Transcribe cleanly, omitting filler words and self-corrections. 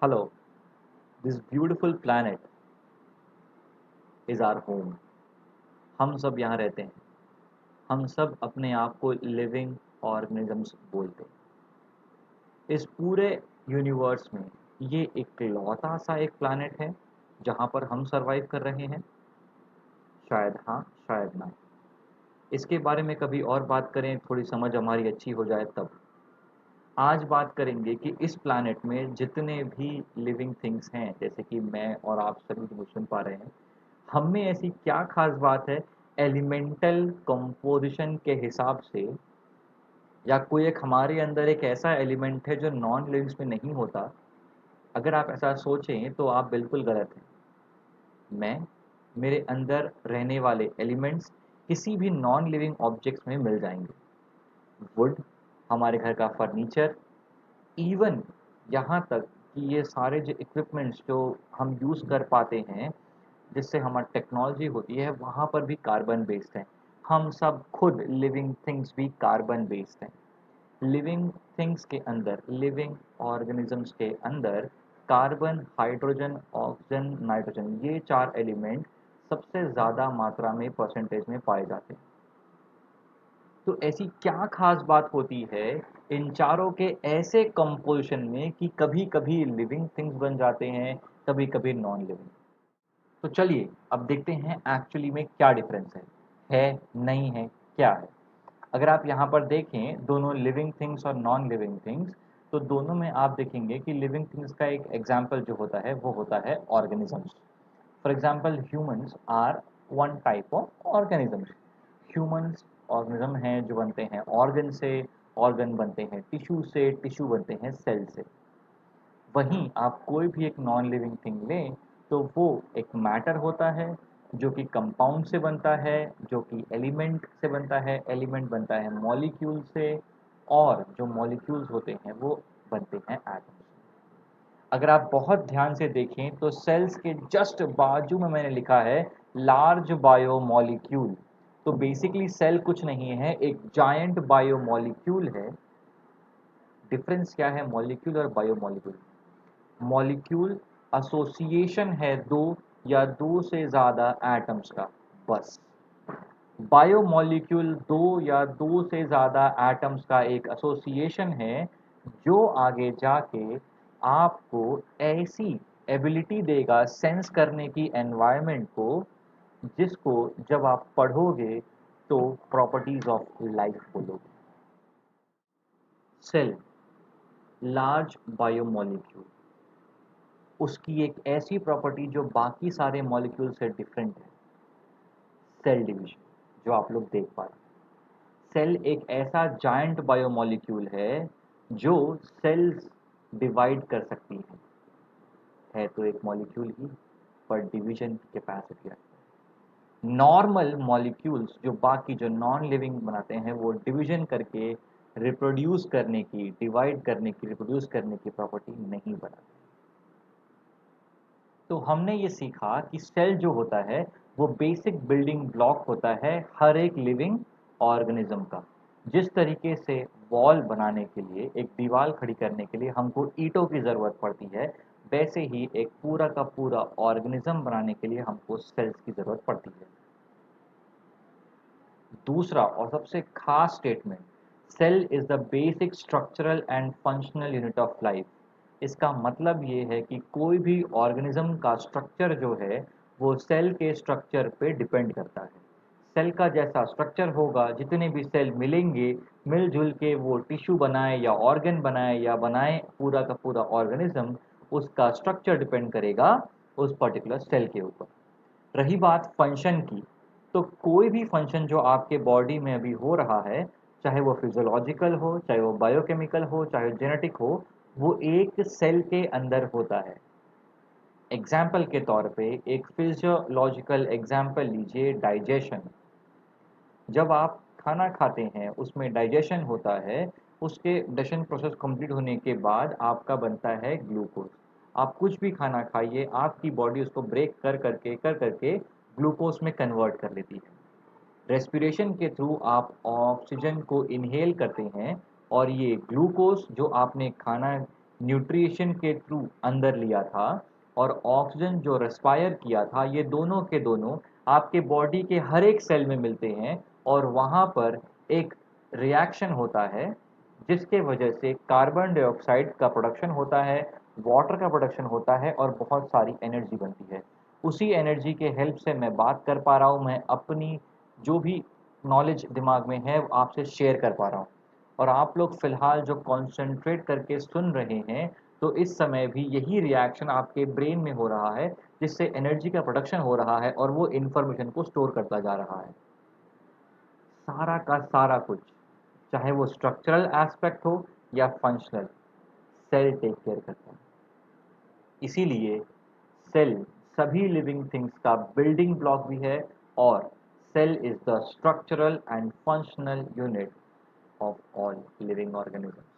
Hello, this beautiful planet is our home. हम सब यहाँ रहते हैं. हम सब अपने आप को लिविंग ऑर्गेनिजम्स बोलते हैं. इस पूरे यूनिवर्स में ये इकलौता सा एक प्लानट है जहाँ पर हम सरवाइव कर रहे हैं. शायद हाँ, शायद ना. इसके बारे में कभी और बात करें, थोड़ी समझ हमारी अच्छी हो जाए तब. आज बात करेंगे कि इस प्लानट में जितने भी लिविंग थिंग्स हैं, जैसे कि मैं और आप सभी जो सुन पा रहे हैं, हम में ऐसी क्या खास बात है एलिमेंटल कंपोजिशन के हिसाब से, या कोई एक हमारे अंदर एक ऐसा एलिमेंट है जो नॉन लिविंग्स में नहीं होता. अगर आप ऐसा सोचें तो आप बिल्कुल गलत हैं. मैं मेरे अंदर रहने वाले एलिमेंट्स किसी भी नॉन लिविंग ऑब्जेक्ट्स में मिल जाएंगे. वुड, हमारे घर का फर्नीचर, इवन यहाँ तक कि ये सारे जो इक्विपमेंट्स जो हम यूज़ कर पाते हैं, जिससे हमारी टेक्नोलॉजी होती है, वहाँ पर भी कार्बन बेस्ड है. हम सब खुद लिविंग थिंग्स भी कार्बन बेस्ड हैं. लिविंग थिंग्स के अंदर, लिविंग ऑर्गेनिजम्स के अंदर कार्बन, हाइड्रोजन, ऑक्सीजन, नाइट्रोजन, ये चार एलिमेंट सबसे ज़्यादा मात्रा में परसेंटेज में पाए जाते हैं. तो ऐसी क्या खास बात होती है इन चारों के ऐसे कंपोजिशन में कि कभी कभी लिविंग थिंग्स बन जाते हैं, कभी कभी नॉन लिविंग. तो चलिए अब देखते हैं एक्चुअली में क्या डिफरेंस है नहीं है, क्या है. अगर आप यहाँ पर देखें दोनों लिविंग थिंग्स और नॉन लिविंग थिंग्स, तो दोनों में आप देखेंगे कि लिविंग थिंग्स का एक एग्जाम्पल जो होता है वो होता है organisms. For example humans are one type of organisms. Humans organism हैं जो बनते हैं ऑर्गन से, ऑर्गन बनते हैं टिश्यू से, टिश्यू बनते हैं सेल से. वहीं आप कोई भी एक नॉन लिविंग थिंग लें तो वो एक मैटर होता है जो कि कंपाउंड से बनता है, जो कि एलिमेंट से बनता है, एलिमेंट बनता है मॉलिक्यूल से, और जो मॉलिक्यूल्स होते हैं वो बनते हैं एटम्स. अगर आप बहुत ध्यान से देखें तो सेल्स के जस्ट बाजू में मैंने लिखा है लार्ज बायोमॉलिक्यूल. तो बेसिकली सेल कुछ नहीं है, एक जायंट बायोमॉलिक्यूल है. डिफरेंस क्या है मॉलिक्यूल और बायोमॉलिक्यूल? मॉलिक्यूल एसोसिएशन है दो या दो से ज़्यादा एटम्स का, बस. बायोमॉलिक्यूल दो या दो से ज़्यादा एटम्स का एक एसोसिएशन है जो आगे जाके आपको ऐसी एबिलिटी देगा सेंस करने की एनवायरनमेंट को, जिसको जब आप पढ़ोगे तो प्रॉपर्टीज ऑफ लाइफ बोलोगे. सेल, लार्ज बायोमॉलिक्यूल, उसकी एक ऐसी प्रॉपर्टी जो बाकी सारे मॉलिक्यूल से डिफरेंट है, सेल डिवीजन, जो आप लोग देख पा रहे हैं. सेल एक ऐसा जायंट बायोमॉलिक्यूल है जो सेल्स डिवाइड कर सकती है तो एक मॉलिक्यूल ही, पर डिवीजन की कैपेसिटी रखता है. नॉर्मल मॉलिक्यूल्स जो बाकी जो नॉन लिविंग बनाते हैं वो डिवीजन करके रिप्रोड्यूस करने की, डिवाइड करने की, रिप्रोड्यूस करने की प्रॉपर्टी नहीं बनाते. तो हमने ये सीखा कि सेल जो होता है वो बेसिक बिल्डिंग ब्लॉक होता है हर एक लिविंग ऑर्गेनिज्म का. जिस तरीके से वॉल बनाने के लिए, एक दीवार खड़ी करने के लिए हमको ईंटों की ज़रूरत पड़ती है, वैसे ही एक पूरा का पूरा ऑर्गेनिज्म बनाने के लिए हमको सेल्स की ज़रूरत पड़ती है. दूसरा और सबसे खास statement, cell is the basic structural and functional unit of life. इसका मतलब ये है कि कोई भी ऑर्गेनिज्म का स्ट्रक्चर जो है वो सेल के स्ट्रक्चर पे डिपेंड करता है. सेल का जैसा स्ट्रक्चर होगा, जितने भी सेल मिलेंगे, मिलजुल के वो टिश्यू बनाए या ऑर्गन बनाए या बनाए पूरा का पूरा ऑर्गेनिज्म, उसका स्ट्रक्चर डिपेंड करेगा उस पर्टिकुलर सेल के ऊपर. रही बात फंक्शन की, तो कोई भी फंक्शन जो आपके बॉडी में अभी हो रहा है, चाहे वो फिजियोलॉजिकल हो, चाहे वो बायोकेमिकल हो, चाहे जेनेटिक हो, वो एक सेल के अंदर होता है. एग्जाम्पल के तौर पे एक फिजियोलॉजिकल एग्जाम्पल लीजिए, डाइजेशन. जब आप खाना खाते हैं उसमें डाइजेशन होता है, उसके डाइजेशन प्रोसेस कंप्लीट होने के बाद आपका बनता है ग्लूकोज. आप कुछ भी खाना खाइए, आपकी बॉडी उसको ब्रेक कर करके ग्लूकोज में कन्वर्ट कर लेती है. रेस्पिरेशन के थ्रू आप ऑक्सीजन को इनहेल करते हैं, और ये ग्लूकोज जो आपने खाना न्यूट्रिशन के थ्रू अंदर लिया था और ऑक्सीजन जो रेस्पायर किया था, ये दोनों के दोनों आपके बॉडी के हर एक सेल में मिलते हैं और वहाँ पर एक रिएक्शन होता है जिसके वजह से कार्बन डाइऑक्साइड का प्रोडक्शन होता है, वाटर का प्रोडक्शन होता है और बहुत सारी एनर्जी बनती है। उसी एनर्जी के हेल्प से मैं बात कर पा रहा हूँ, मैं अपनी जो भी नॉलेज दिमाग में है वो आपसे शेयर कर पा रहा हूँ। और आप लोग फ़िलहाल जो कॉन्सेंट्रेट करके सुन रहे हैं, तो इस समय भी यही रिएक्शन आपके ब्रेन में हो रहा है, जिससे एनर्जी का प्रोडक्शन हो रहा है और वो इन्फॉर्मेशन को स्टोर करता जा रहा है। सारा का सारा कुछ, चाहे वो स्ट्रक्चरल एस्पेक्ट हो या फंक्शनल, सेल टेक केयर करता है। इसीलिए सेल सभी लिविंग थिंग्स का बिल्डिंग ब्लॉक भी है और cell is the structural and functional unit of all living organisms.